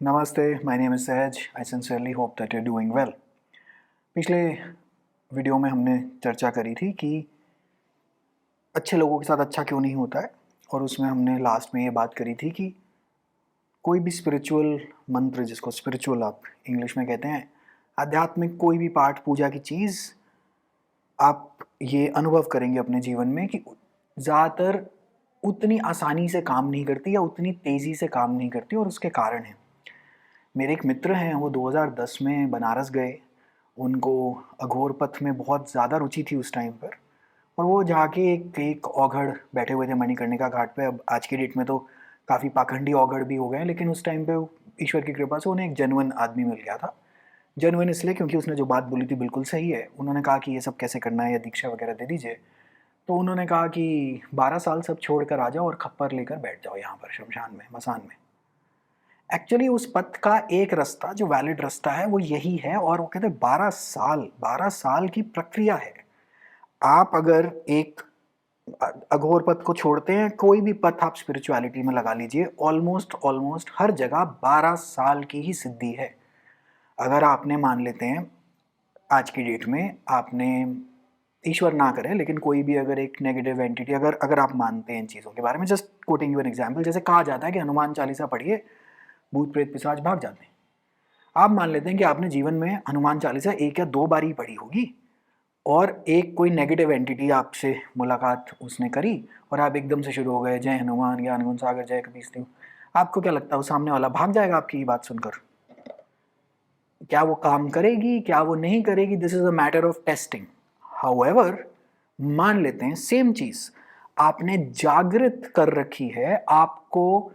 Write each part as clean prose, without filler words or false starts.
Namaste, my name is Sahaj. I sincerely hope that you're doing well. पिछले video में हमने चर्चा करी थी कि अच्छे लोगों के साथ अच्छा क्यों नहीं होता है, और उसमें हमने लास्ट में ये बात करी थी कि कोई भी स्पिरिचुअल मंत्र, जिसको स्पिरिचुअल आप इंग्लिश में कहते हैं, आध्यात्मिक कोई भी पाठ पूजा की चीज़ आप ये अनुभव करेंगे अपने जीवन में कि ज़्यादातर उतनी आसानी से काम नहीं करती या उतनी तेज़ी से काम नहीं करती, और उसके कारण हैं। मेरे एक मित्र हैं, वो 2010 में बनारस गए। उनको अघोर पथ में बहुत ज़्यादा रुचि थी उस टाइम पर, और वो जाके एक एक औघड़ बैठे हुए थे मणिकर्णिका घाट पे। अब आज की डेट में तो काफ़ी पाखंडी औघड़ भी हो गए हैं, लेकिन उस टाइम पे ईश्वर की कृपा से उन्हें एक जेन्युइन आदमी मिल गया था। जेन्युइन इसलिए क्योंकि उसने जो बात बोली थी बिल्कुल सही है। उन्होंने कहा कि ये सब कैसे करना है, या दीक्षा वगैरह दे दीजिए। तो उन्होंने कहा कि 12 साल सब छोड़ कर आ जाओ और खप्पर लेकर बैठ जाओ यहाँ पर शमशान में, मसान में। एक्चुअली उस पथ का एक रास्ता जो वैलिड रास्ता है वो यही है, और वो कहते हैं 12 साल की प्रक्रिया है। आप अगर एक अघोर पथ को छोड़ते हैं, कोई भी पथ आप स्पिरिचुअलिटी में लगा लीजिए, ऑलमोस्ट ऑलमोस्ट हर जगह 12 साल की ही सिद्धि है। अगर आपने मान लेते हैं आज की डेट में, आपने ईश्वर ना करे लेकिन कोई भी अगर एक नेगेटिव एंटिटी, अगर अगर आप मानते हैं इन चीज़ों के बारे में, just coating you an example, जैसे कहा जाता है कि हनुमान चालीसा पढ़िए, भूत प्रेत पिशाच भाग जाते हैं। आप मान लेते हैं कि आपने जीवन में हनुमान चालीसा 1 या 2 बार ही पढ़ी होगी, और एक कोई नेगेटिव एंटिटी आपसे मुलाकात उसने करी, और आप एकदम से शुरू हो गए, जय हनुमान, ज्ञान गुण सागर, जय कबीर सिंह। आपको क्या लगता है, वो सामने वाला भाग जाएगा आपकी ये बात सुनकर? क्या वो काम करेगी, क्या वो नहीं करेगी? This is a matter of testing. However, मान लेते हैं सेम चीज आपने जागृत कर रखी है, आपको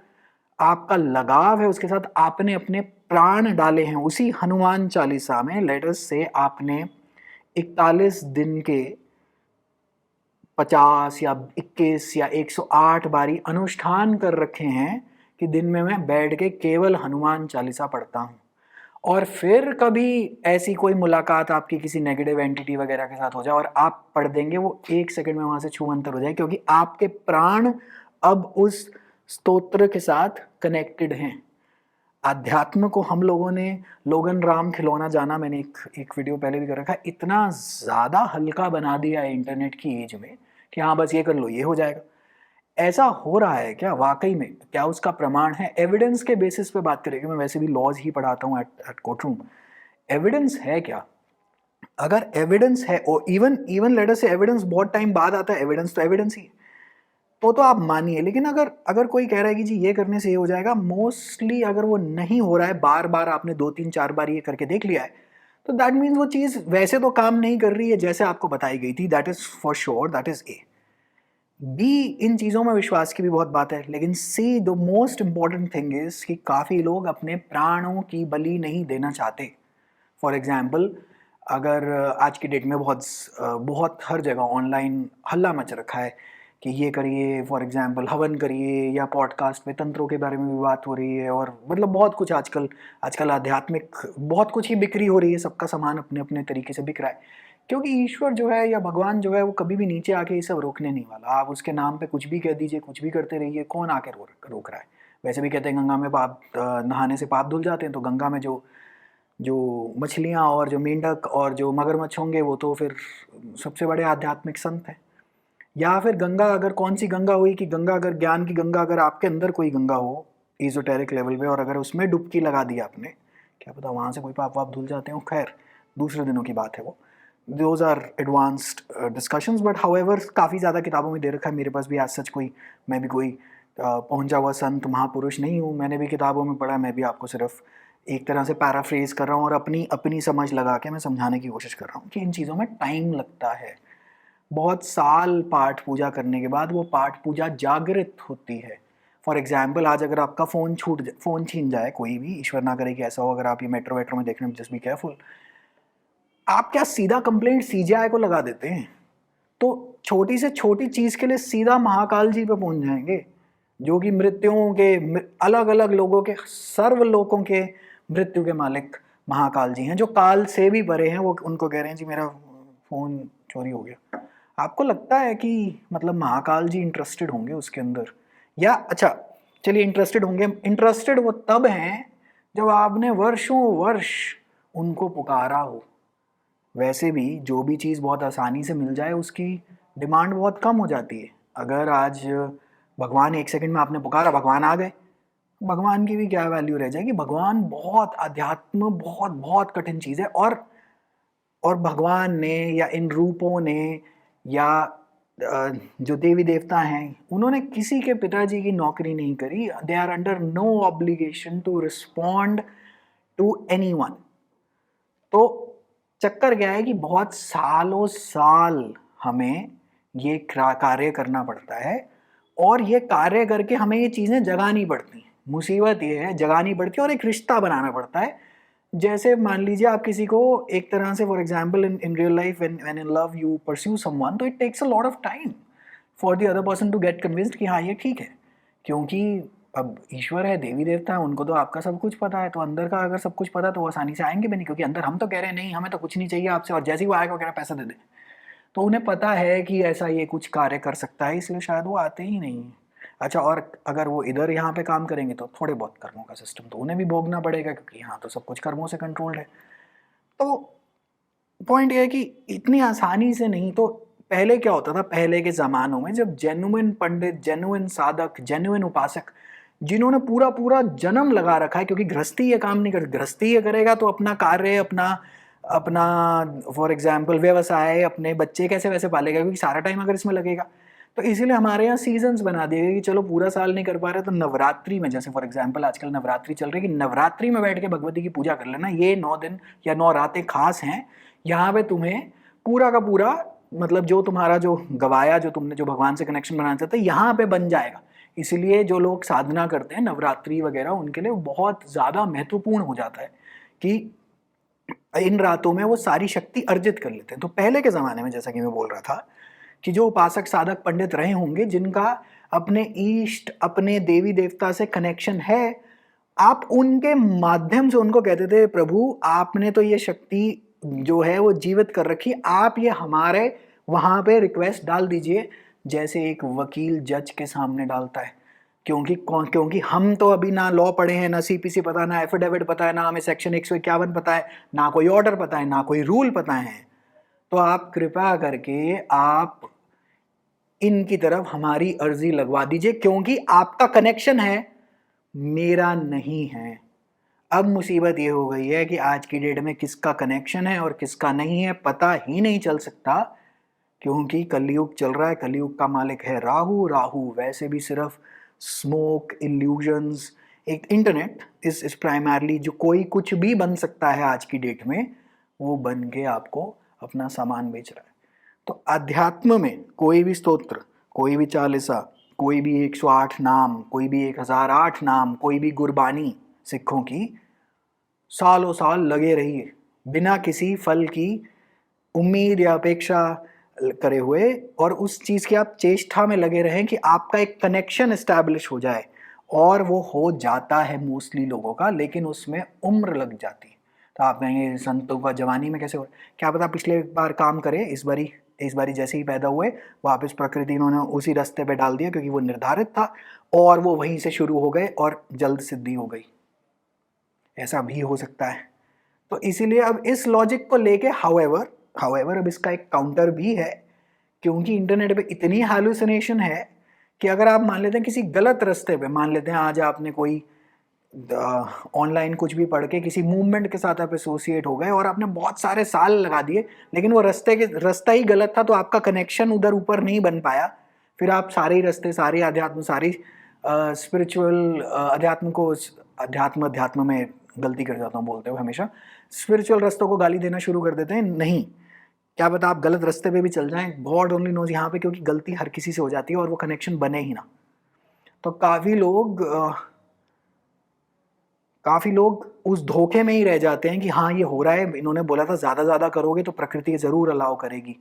आपका लगाव है उसके साथ, आपने अपने प्राण डाले हैं उसी हनुमान चालीसा में। लेट अस से आपने 41 दिन के 50 या 21 या 108 बारी अनुष्ठान कर रखे हैं कि दिन में मैं बैठ के केवल हनुमान चालीसा पढ़ता हूं। और फिर कभी ऐसी कोई मुलाकात आपकी किसी नेगेटिव एंटिटी वगैरह के साथ हो जाए और आप पढ़ देंगे, वो 1 सेकंड में वहां से छूमंतर हो जाए, क्योंकि आपके प्राण अब उस स्तोत्र के साथ कनेक्टेड हैं। अध्यात्म को हम लोगों ने लोगन राम खिलौना जाना, मैंने एक वीडियो पहले भी कर रखा है, इतना ज़्यादा हल्का बना दिया है इंटरनेट की एज में कि हाँ बस ये कर लो ये हो जाएगा। ऐसा हो रहा है क्या वाकई में? क्या उसका प्रमाण है? एविडेंस के बेसिस पे बात करेंगे। मैं वैसे भी लॉज ही पढ़ाता हूँ एट कोर्ट रूम। एविडेंस है क्या? अगर एविडेंस है, और इवन इवन लेट अस से एविडेंस बहुत टाइम बाद आता है, एविडेंस तो एविडेंस ही है, तो आप मानिए। लेकिन अगर अगर कोई कह रहा है कि जी ये करने से ये हो जाएगा, मोस्टली अगर वो नहीं हो रहा है, बार बार आपने 2 3 4 बार ये करके देख लिया है, तो दैट मीन्स वो चीज़ वैसे तो काम नहीं कर रही है जैसे आपको बताई गई थी। That is for sure, that is A. B, इन चीज़ों में विश्वास की भी बहुत बात है, लेकिन C, the most important thing is कि काफ़ी लोग अपने प्राणों की बलि नहीं देना चाहते। फॉर एग्जाम्पल, अगर आज की डेट में बहुत बहुत हर जगह ऑनलाइन हल्ला मच रखा है कि ये करिए, फॉर एग्जाम्पल हवन करिए, या पॉडकास्ट में तंत्रों के बारे में भी बात हो रही है, और मतलब बहुत कुछ आजकल आजकल आध्यात्मिक बहुत कुछ ही बिक्री हो रही है। सबका सामान अपने अपने तरीके से बिक रहा है, क्योंकि ईश्वर जो है या भगवान जो है वो कभी भी नीचे आके ये सब रोकने नहीं वाला। आप उसके नाम पे कुछ भी कह दीजिए, कुछ भी करते रहिए, कौन आके रोक रहा है? वैसे भी कहते हैं गंगा में पाप नहाने से पाप धुल जाते हैं, तो गंगा में जो जो मछलियाँ और जो मेंढक और जो मगरमच्छ होंगे, वो तो फिर सबसे बड़े आध्यात्मिक संत हैं। या फिर गंगा, अगर कौन सी गंगा हुई कि गंगा, अगर ज्ञान की गंगा, अगर आपके अंदर कोई गंगा हो इजोटेरिक लेवल पे, और अगर उसमें डुबकी लगा दी आपने, क्या पता वहाँ से कोई पाप वाप धुल जाते हो। खैर, दूसरे दिनों की बात है वो। Those are advanced discussions, but however काफ़ी ज़्यादा किताबों में दे रखा है। मेरे पास भी आज सच कोई, मैं भी कोई पहुंचा हुआ संत महापुरुष नहीं हूँ। मैंने भी किताबों में पढ़ा, मैं भी आपको सिर्फ एक तरह से पैराफ्रेज कर रहा हूँ, और अपनी अपनी समझ लगा के मैं समझाने की कोशिश कर रहा हूँ कि इन चीज़ों में टाइम लगता है। बहुत साल पाठ पूजा करने के बाद वो पाठ पूजा जागृत होती है। फॉर एग्जाम्पल, आज अगर आपका फ़ोन छीन जाए, कोई भी, ईश्वर ना करे कि ऐसा हो, अगर आप ये मेट्रो वेट्रो में देखने में, जस्ट बी केयरफुल, आप क्या सीधा कंप्लेंट सीजीआई को लगा देते हैं? तो छोटी से छोटी चीज़ के लिए सीधा महाकाल जी पे पहुंच जाएंगे, जो कि मृत्युओं के, अलग अलग लोगों के, सर्व लोगों के मृत्यु के मालिक महाकाल जी हैं, जो काल से भी परे हैं। वो उनको कह रहे हैं जी मेरा फ़ोन चोरी हो गया। आपको लगता है कि मतलब महाकाल जी इंटरेस्टेड होंगे उसके अंदर? या अच्छा, चलिए इंटरेस्टेड होंगे, इंटरेस्टेड वो तब हैं जब आपने वर्षों वर्ष उनको पुकारा हो। वैसे भी जो भी चीज़ बहुत आसानी से मिल जाए उसकी डिमांड बहुत कम हो जाती है। अगर आज भगवान 1 सेकंड में आपने पुकारा, भगवान आ गए, भगवान की भी क्या वैल्यू रह जाएगी। भगवान बहुत अध्यात्म बहुत बहुत कठिन चीज़ है। और भगवान ने या इन रूपों ने या जो देवी देवता हैं उन्होंने किसी के पिताजी की नौकरी नहीं करी। They are under no obligation to respond to anyone. तो चक्कर क्या है कि बहुत सालों साल हमें ये कार्य करना पड़ता है और ये कार्य करके हमें ये चीज़ें जगानी पड़ती हैं। मुसीबत ये है जगानी पड़ती है और एक रिश्ता बनाना पड़ता है। जैसे मान लीजिए आप किसी को एक तरह से for example in real life when in love you pursue someone, तो it takes a lot of time for the other person to get convinced कि हाँ ये ठीक है। क्योंकि अब ईश्वर है, देवी देवता है, उनको तो आपका सब कुछ पता है। तो अंदर का अगर सब कुछ पता है तो वो आसानी से आएंगे भी नहीं, क्योंकि अंदर हम तो कह रहे हैं नहीं हमें तो कुछ नहीं चाहिए आपसे, और जैसे ही वो आएगा वो कह रहा है पैसा दे दे। तो उन्हें पता है कि ऐसा ये कुछ कार्य कर सकता है, इसलिए शायद वो आते ही नहीं। अच्छा, और अगर वो इधर यहाँ पे काम करेंगे तो थोड़े बहुत कर्मों का सिस्टम तो उन्हें भी भोगना पड़ेगा, क्योंकि यहाँ तो सब कुछ कर्मों से कंट्रोल्ड है। तो पॉइंट ये है कि इतनी आसानी से नहीं। तो पहले क्या होता था, पहले के ज़मानों में जब जेन्युइन पंडित, जेन्युइन साधक, जेन्युइन उपासक जिन्होंने पूरा पूरा जन्म लगा रखा है, क्योंकि गृहस्थी ये काम नहीं कर, गृहस्थी ये करेगा तो अपना कार्य, अपना अपना फॉर एग्जाम्पल व्यवसाय, अपने बच्चे कैसे वैसे पालेगा, क्योंकि सारा टाइम अगर इसमें लगेगा। तो इसीलिए हमारे यहाँ सीजन्स बना दिए गए कि चलो पूरा साल नहीं कर पा रहे तो नवरात्रि में, जैसे फॉर एग्जाम्पल आजकल नवरात्रि चल रही है, कि नवरात्रि में बैठ के भगवती की पूजा कर लेना। ये 9 दिन या 9 रातें खास हैं, यहाँ पे तुम्हें पूरा का पूरा मतलब जो तुम्हारा जो गवाया, जो तुमने जो भगवान से कनेक्शन बनाना चाहते यहाँ पे बन जाएगा। इसलिए जो लोग साधना करते हैं नवरात्रि वगैरह, उनके लिए बहुत ज़्यादा महत्वपूर्ण हो जाता है कि इन रातों में वो सारी शक्ति अर्जित कर लेते हैं। तो पहले के ज़माने में जैसा कि मैं बोल रहा था कि जो उपासक साधक पंडित रहे होंगे जिनका अपने ईष्ट, अपने देवी देवता से कनेक्शन है, आप उनके माध्यम से उनको कहते थे प्रभु आपने तो ये शक्ति जो है वो जीवित कर रखी, आप ये हमारे वहां पे रिक्वेस्ट डाल दीजिए, जैसे एक वकील जज के सामने डालता है। क्योंकि हम तो अभी ना लॉ पढ़े हैं, ना सीपीसी पता है, ना एफिडेविट पता है, ना हमें सेक्शन 151 पता है, ना कोई ऑर्डर पता है, ना कोई रूल पता है। तो आप कृपा करके आप इनकी तरफ हमारी अर्जी लगवा दीजिए, क्योंकि आपका कनेक्शन है, मेरा नहीं है। अब मुसीबत ये हो गई है कि आज की डेट में किसका कनेक्शन है और किसका नहीं है पता ही नहीं चल सकता, क्योंकि कलयुग चल रहा है। कलयुग का मालिक है राहु। राहु वैसे भी सिर्फ स्मोक, इल्यूजन्स, एक इंटरनेट इस प्राइमरली जो कोई कुछ भी बन सकता है आज की डेट में, वो बन के आपको अपना सामान बेच रहा है। तो अध्यात्म में कोई भी स्तोत्र, कोई भी चालीसा, कोई भी 108 नाम, कोई भी 1008 नाम, कोई भी गुरबानी सिखों की, सालों साल लगे रहिए बिना किसी फल की उम्मीद या अपेक्षा करे हुए, और उस चीज़ की आप चेष्टा में लगे रहें कि आपका एक कनेक्शन एस्टैब्लिश हो जाए। और वो हो जाता है मोस्टली लोगों का, लेकिन उसमें उम्र लग जाती है। तो आप कहेंगे संतों का जवानी में कैसे हो, क्या पता पिछले बार काम करे, इस बारी जैसे ही पैदा हुए वापस प्रकृति इन्होंने उसी रास्ते पे डाल दिया, क्योंकि वो निर्धारित था और वो वहीं से शुरू हो गए और जल्द सिद्धि हो गई। ऐसा भी हो सकता है। तो इसीलिए अब इस लॉजिक को लेके हाउएवर अब इसका एक काउंटर भी है, क्योंकि इंटरनेट पे इतनी हैलुसिनेशन है कि अगर आप मान लेते हैं किसी गलत रास्ते पे, मान लेते हैं आज आपने कोई ऑनलाइन कुछ भी पढ़ के किसी मूवमेंट के साथ आप एसोसिएट हो गए और आपने बहुत सारे साल लगा दिए, लेकिन वो रास्ता ही गलत था, तो आपका कनेक्शन उधर ऊपर नहीं बन पाया। फिर आप सारे ही रास्ते, सारे अध्यात्म, सारी स्पिरिचुअल अध्यात्म में गलती कर जाता हूँ बोलते हुए हमेशा, स्पिरिचुअल रास्तों को गाली देना शुरू कर देते हैं। नहीं, क्या पता आप गलत रास्ते पे भी चल जाएं, गॉड ओनली नोज यहाँ पे, क्योंकि गलती हर किसी से हो जाती है और वो कनेक्शन बने ही ना। तो काफ़ी लोग उस धोखे में ही रह जाते हैं कि हाँ ये हो रहा है, इन्होंने बोला था ज़्यादा करोगे तो प्रकृति ज़रूर अलाउ करेगी।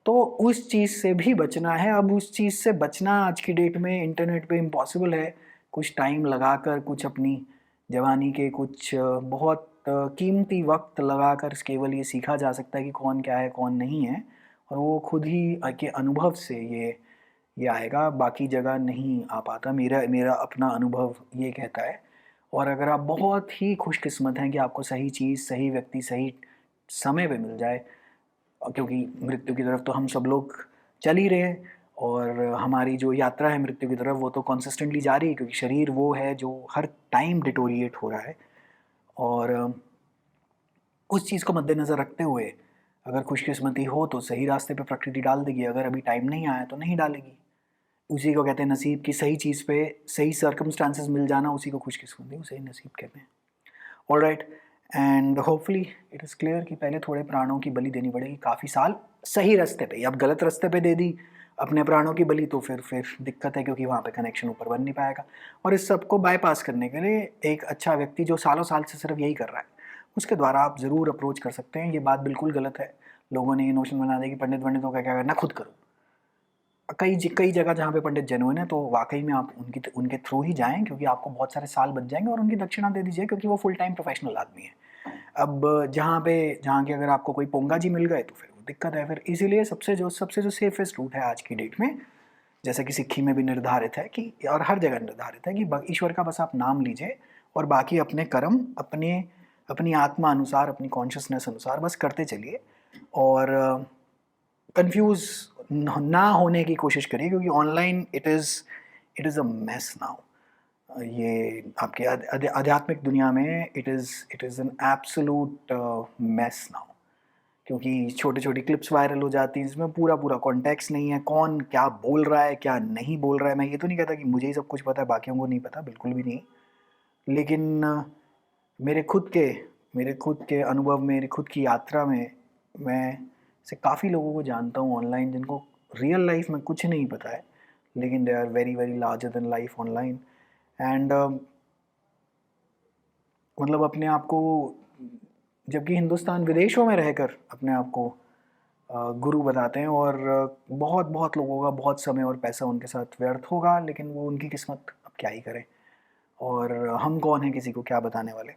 तो उस चीज़ से भी बचना है। अब उस चीज़ से बचना आज की डेट में इंटरनेट पे इम्पॉसिबल है। कुछ टाइम लगाकर, कुछ अपनी जवानी के कुछ बहुत कीमती वक्त लगाकर केवल ये सीखा जा सकता है कि कौन क्या है कौन नहीं है, और वो खुद ही के अनुभव से ये आएगा, बाकी जगह नहीं आ पाता। मेरा मेरा अपना अनुभव ये कहता है। और अगर आप बहुत ही खुशकिस्मत हैं कि आपको सही चीज़, सही व्यक्ति, सही समय पे मिल जाए, क्योंकि मृत्यु की तरफ तो हम सब लोग चल ही रहे हैं और हमारी जो यात्रा है मृत्यु की तरफ वो तो कंसिस्टेंटली जारी है, क्योंकि शरीर वो है जो हर टाइम डिटोरिएट हो रहा है। और उस चीज़ को मद्देनज़र रखते हुए अगर खुशकिस्मती हो तो सही रास्ते पे प्रकृति डाल देगी, अगर अभी टाइम नहीं आया तो नहीं डालेगी। उसी को कहते हैं नसीब, की सही चीज़ पे सही सर्कमस्टांसेस मिल जाना, उसी को खुशकिस्मती, उसे ही नसीब कहते हैं। Alright, and hopefully it is clear कि पहले थोड़े प्राणों की बलि देनी पड़ेगी काफ़ी साल सही रास्ते पे। अब गलत रास्ते पे दे दी अपने प्राणों की बलि तो फिर दिक्कत है, क्योंकि वहाँ पे कनेक्शन ऊपर बन नहीं पाएगा। और इस सब को बाईपास करने के लिए एक अच्छा व्यक्ति जो सालों साल से सिर्फ यही कर रहा है, उसके द्वारा आप ज़रूर अप्रोच कर सकते हैं। ये बात बिल्कुल गलत है, लोगों ने ये नोशन बना दिया कि पंडितों का क्या करना, खुद करो। कई जगह जहाँ पे पंडित जेन्युइन है तो वाकई में आप उनके थ्रू ही जाएं, क्योंकि आपको बहुत सारे साल बच जाएंगे, और उनकी दक्षिणा दे दीजिए क्योंकि वो फुल टाइम प्रोफेशनल आदमी है। अब जहाँ के अगर आपको कोई पोंगा जी मिल गए तो फिर वो दिक्कत है। फिर इसीलिए सबसे जो सेफेस्ट रूट है आज की डेट में, जैसे कि सिक्खी में भी निर्धारित है कि, और हर जगह निर्धारित है कि ईश्वर का बस आप नाम लीजिए और बाकी अपने कर्म अपनी आत्मा अनुसार, अपनी कॉन्शियसनेस अनुसार बस करते चलिए। और कंफ्यूज ना होने की कोशिश करिए, क्योंकि online it is a mess now. ये आपके आध्यात्मिक दुनिया में it is an absolute mess now, क्योंकि छोटी छोटी क्लिप्स वायरल हो जाती हैं जिसमें पूरा पूरा कॉन्टेक्स्ट नहीं है, कौन क्या बोल रहा है क्या नहीं बोल रहा है। मैं ये तो नहीं कहता कि मुझे ही सब कुछ पता है बाकियों को नहीं पता, बिल्कुल भी नहीं। लेकिन मेरे खुद के अनुभव में, मेरी खुद की यात्रा में मैं से काफ़ी लोगों को जानता हूँ ऑनलाइन जिनको रियल लाइफ में कुछ नहीं पता है, लेकिन they are very very larger than life online. And मतलब अपने आप को, जबकि हिंदुस्तान विदेशों में रहकर अपने आप को गुरु बताते हैं, और बहुत बहुत लोगों का बहुत समय और पैसा उनके साथ व्यर्थ होगा, लेकिन वो उनकी किस्मत, अब क्या ही करें। और हम कौन हैं किसी को क्या बताने वाले।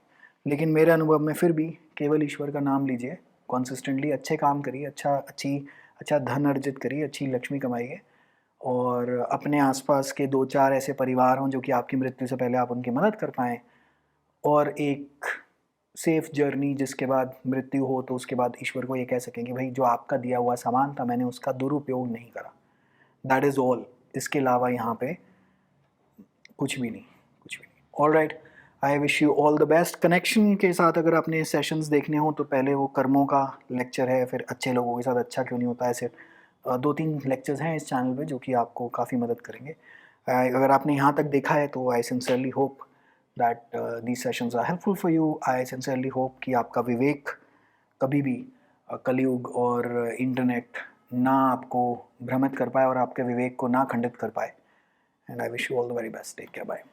लेकिन मेरे अनुभव में फिर भी केवल ईश्वर का नाम लीजिए, कॉन्सिस्टेंटली अच्छे काम करिए, अच्छा धन अर्जित करिए, अच्छी लक्ष्मी कमाइए, और अपने आसपास के 2-4 ऐसे परिवार हों जो कि आपकी मृत्यु से पहले आप उनकी मदद कर पाएँ, और एक सेफ जर्नी जिसके बाद मृत्यु हो तो उसके बाद ईश्वर को ये कह सकें कि भाई जो आपका दिया हुआ सामान था मैंने उसका दुरुपयोग नहीं करा, दैट इज़ ऑल। इसके अलावा यहाँ पे कुछ भी नहीं, कुछ भी नहीं। Alright, I wish you all the best. Connection के साथ अगर आपने सेशंस देखने हो तो पहले वो कर्मों का लेक्चर है, फिर अच्छे लोगों के साथ अच्छा क्यों नहीं होता, ऐसे 2-3 लेक्चर्स हैं इस चैनल पे जो कि आपको काफ़ी मदद करेंगे। अगर आपने यहाँ तक देखा है तो I sincerely hope that these sessions are helpful for you. I sincerely hope कि आपका विवेक कभी भी कलयुग और इंटरनेट ना आपको भ्रमित कर पाए और आपके विवेक को ना खंडित कर पाए। And I wish you all the very best. Take care, bye.